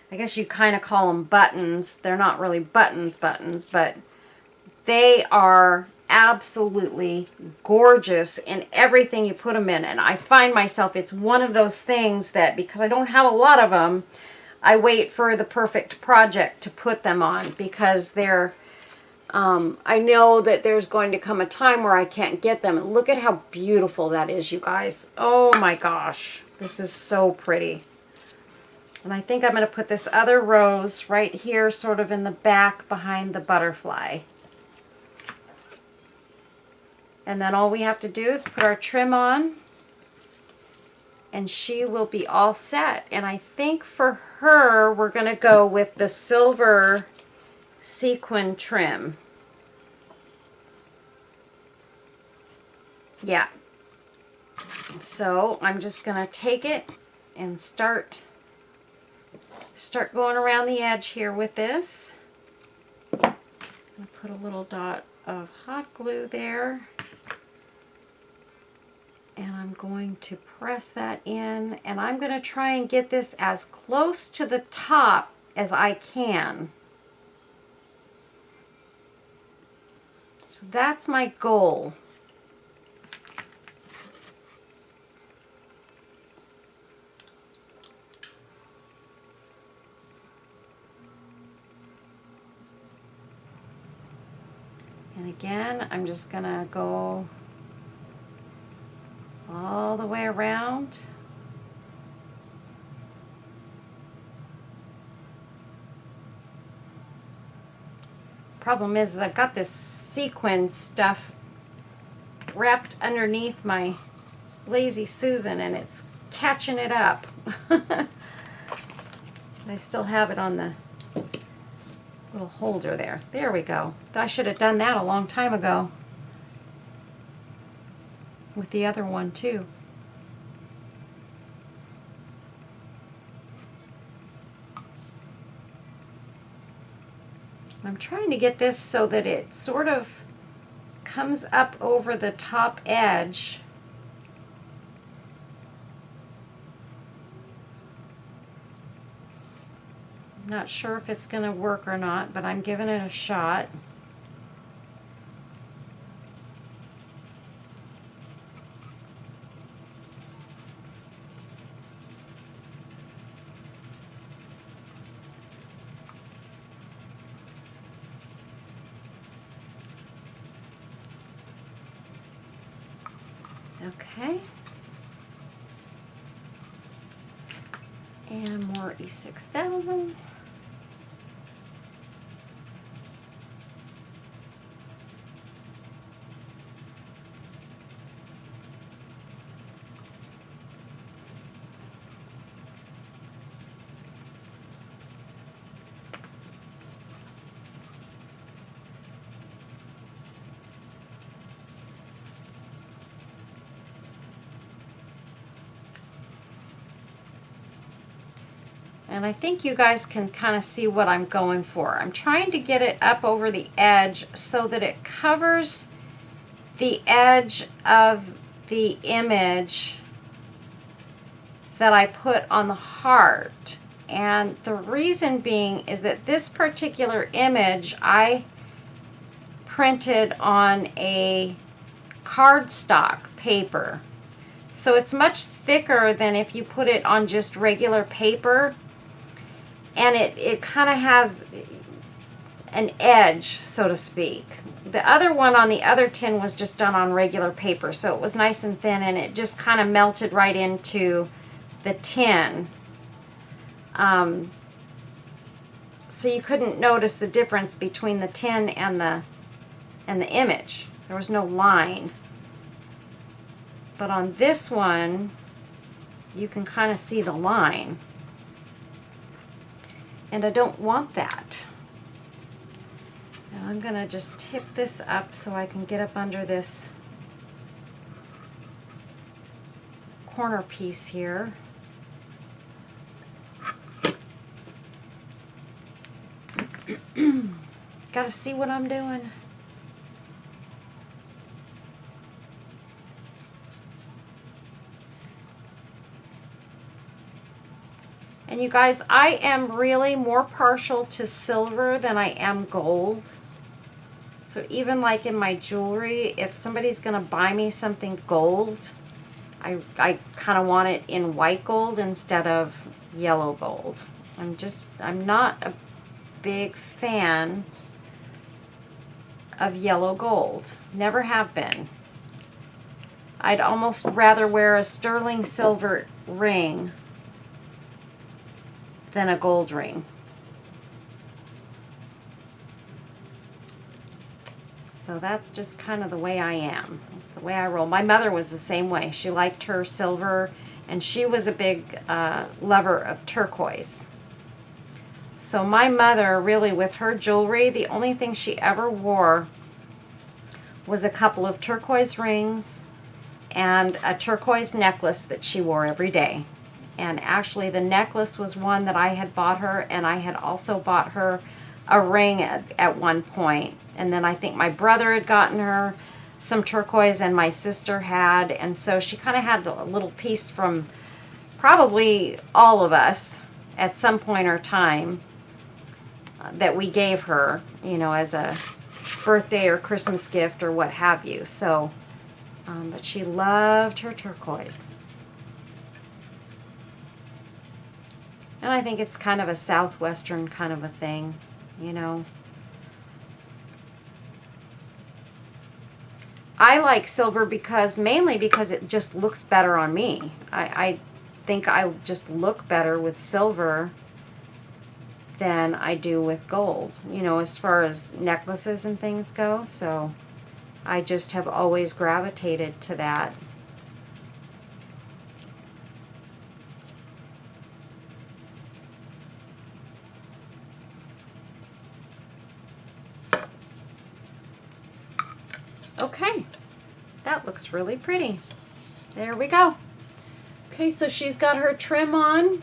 I guess you kind of call them buttons. They're not really buttons, but they are absolutely gorgeous in everything you put them in. And I find myself, it's one of those things that because I don't have a lot of them, I wait for the perfect project to put them on because they're, I know that there's going to come a time where I can't get them. And look at how beautiful that is, you guys. Oh my gosh, this is so pretty. And I think I'm going to put this other rose right here, sort of in the back behind the butterfly. And then all we have to do is put our trim on, and she will be all set. And I think for her, we're going to go with the silver sequin trim. Yeah. So I'm just going to take it and start going around the edge here with this. I'm going to put a little dot of hot glue there. And I'm going to press that in. And I'm going to try and get this as close to the top as I can. So that's my goal. And again, I'm just going to go all the way around. Problem is I've got this sequin stuff wrapped underneath my Lazy Susan and it's catching it up. I still have it on the little holder there. There we go. I should have done that a long time ago with the other one too. I'm trying to get this so that it sort of comes up over the top edge. I'm not sure if it's going to work or not, but I'm giving it a shot. Okay. And more E6000. And I think you guys can kind of see what I'm going for. I'm trying to get it up over the edge so that it covers the edge of the image that I put on the heart. And the reason being is that this particular image I printed on a cardstock paper. So it's much thicker than if you put it on just regular paper. And it kind of has an edge, so to speak. The other one on the other tin was just done on regular paper, so it was nice and thin, and it just kind of melted right into the tin. So you couldn't notice the difference between the tin and the image. There was no line. But on this one, you can kind of see the line. And I don't want that. And I'm going to just tip this up so I can get up under this corner piece here. Got to see what I'm doing. And you guys, I am really more partial to silver than I am gold. So even like in my jewelry, if somebody's going to buy me something gold, I kind of want it in white gold instead of yellow gold. I'm not a big fan of yellow gold. Never have been. I'd almost rather wear a sterling silver ring than a gold ring. So that's just kind of the way I am. That's the way I roll. My mother was the same way. She liked her silver, and she was a big lover of turquoise. So my mother, really, with her jewelry, the only thing she ever wore was a couple of turquoise rings and a turquoise necklace that she wore every day. And actually the necklace was one that I had bought her, and I had also bought her a ring at one point. And then I think my brother had gotten her some turquoise, and my sister had, and so she kind of had a little piece from probably all of us at some point or time that we gave her, you know, as a birthday or Christmas gift or what have you. So, but she loved her turquoise. And I think it's kind of a southwestern kind of a thing, you know. I like silver mainly because it just looks better on me. I think I just look better with silver than I do with gold, you know, as far as necklaces and things go. So I just have always gravitated to that. Okay, that looks really pretty. There we go. Okay, so she's got her trim on,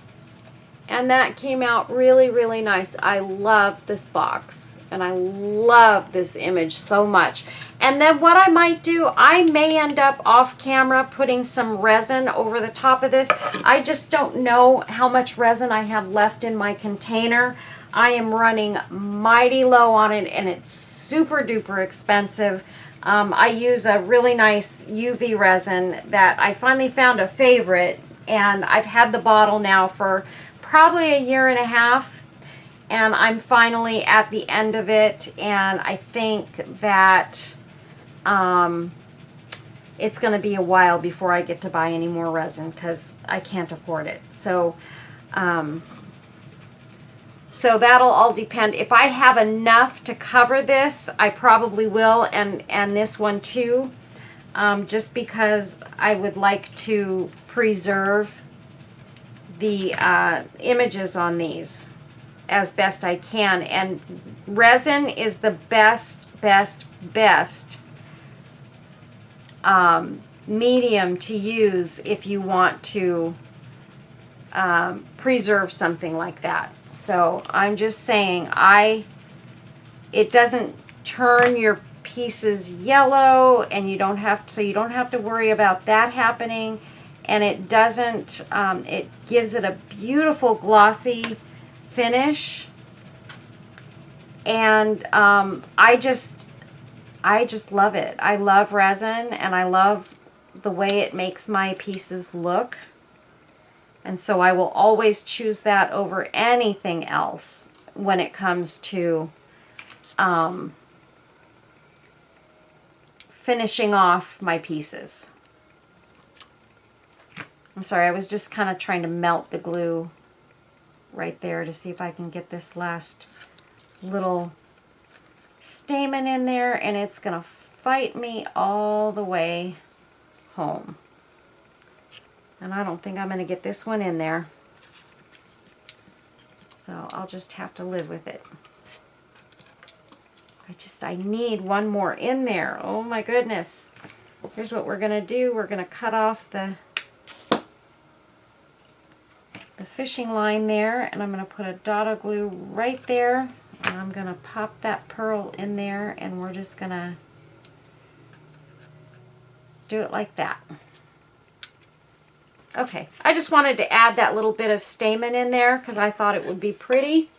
and that came out really, really nice. I love this box, and I love this image so much. And then what I might do, I may end up off camera putting some resin over the top of this. I just don't know how much resin I have left in my container. I am running mighty low on it, and it's super duper expensive. I use a really nice UV resin that I finally found a favorite, and I've had the bottle now for probably a year and a half, and I'm finally at the end of it, and I think that it's going to be a while before I get to buy any more resin because I can't afford it. So so that'll all depend. If I have enough to cover this, I probably will, and this one too, just because I would like to preserve the images on these as best I can. And resin is the best medium to use if you want to preserve something like that. So I'm just saying, it doesn't turn your pieces yellow, and you don't have to worry about that happening. And it doesn't, it gives it a beautiful glossy finish. And I just love it. I love resin, and I love the way it makes my pieces look. And so I will always choose that over anything else when it comes to finishing off my pieces. I'm sorry, I was just kind of trying to melt the glue right there to see if I can get this last little stamen in there, and it's going to fight me all the way home. And I don't think I'm going to get this one in there. So I'll just have to live with it. I need one more in there. Oh my goodness. Here's what we're going to do. We're going to cut off the fishing line there, and I'm going to put a dot of glue right there, and I'm going to pop that pearl in there, and we're just going to do it like that. Okay, I just wanted to add that little bit of stamen in there because I thought it would be pretty,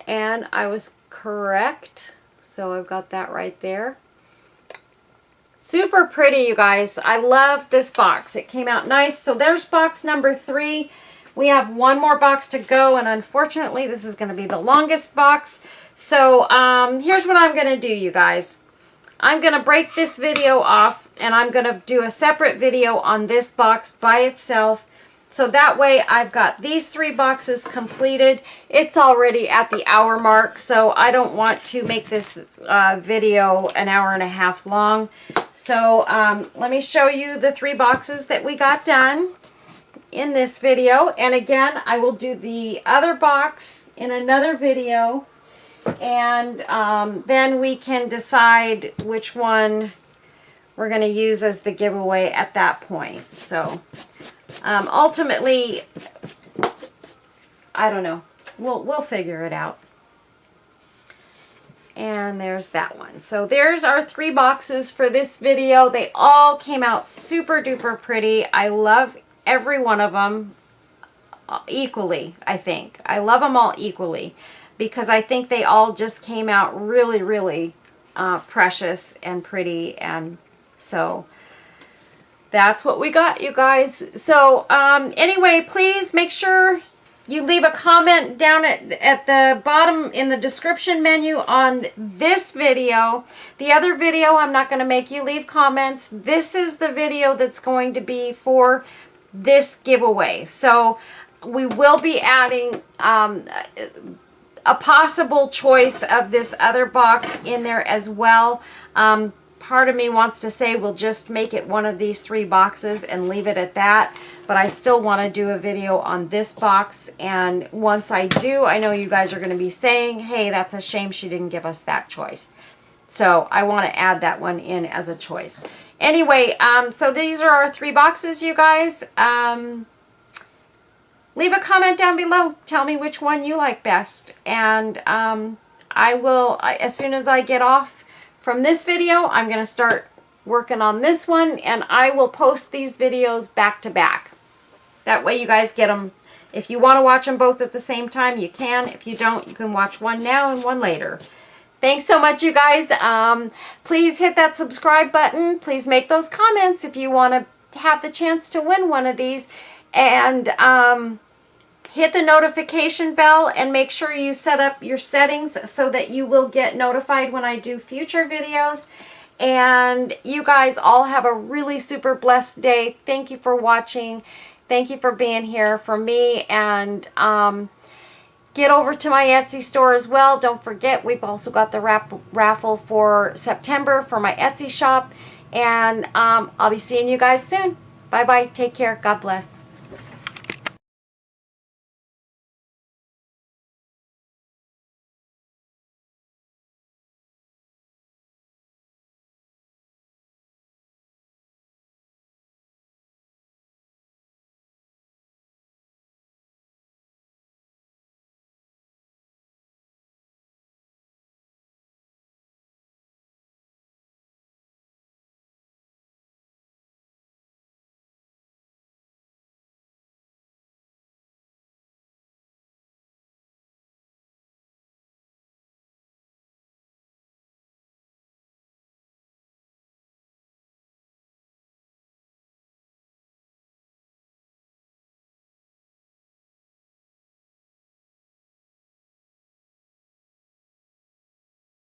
and I was correct. So I've got that right there. Super pretty, you guys. I love this box. It came out nice. So there's box number 3. We have one more box to go, and unfortunately this is going to be the longest box. So here's what I'm going to do, you guys. I'm going to break this video off, and I'm going to do a separate video on this box by itself. So that way I've got these 3 boxes completed. It's already at the hour mark, so I don't want to make this video an hour and a half long. So let me show you the 3 boxes that we got done in this video. And again, I will do the other box in another video. And then we can decide which one we're going to use as the giveaway at that point. So ultimately, I don't know. We'll figure it out. And there's that one. So there's our 3 boxes for this video. They all came out super duper pretty. I love every one of them equally, I think. I love them all equally, because I think they all just came out really, really precious and pretty. And so that's what we got, you guys. So anyway, please make sure you leave a comment down at the bottom in the description menu on this video. The other video, I'm not going to make you leave comments. This is the video that's going to be for this giveaway. So we will be adding a possible choice of this other box in there as well. Part of me wants to say we'll just make it one of these 3 boxes and leave it at that, but I still want to do a video on this box, and once I do, I know you guys are going to be saying, hey, that's a shame she didn't give us that choice. So I want to add that one in as a choice. Anyway, so these are our 3 boxes, you guys. Leave a comment down below. Tell me which one you like best, and I will, as soon as I get off from this video, I'm going to start working on this one, and I will post these videos back to back. That way you guys get them. If you want to watch them both at the same time, you can. If you don't, you can watch one now and one later. Thanks so much, you guys. Please hit that subscribe button. Please make those comments if you want to have the chance to win one of these. And hit the notification bell and make sure you set up your settings so that you will get notified when I do future videos. And you guys all have a really super blessed day. Thank you for watching. Thank you for being here for me. And get over to my Etsy store as well. Don't forget, we've also got the raffle for September for my Etsy shop. And I'll be seeing you guys soon. Bye-bye. Take care. God bless.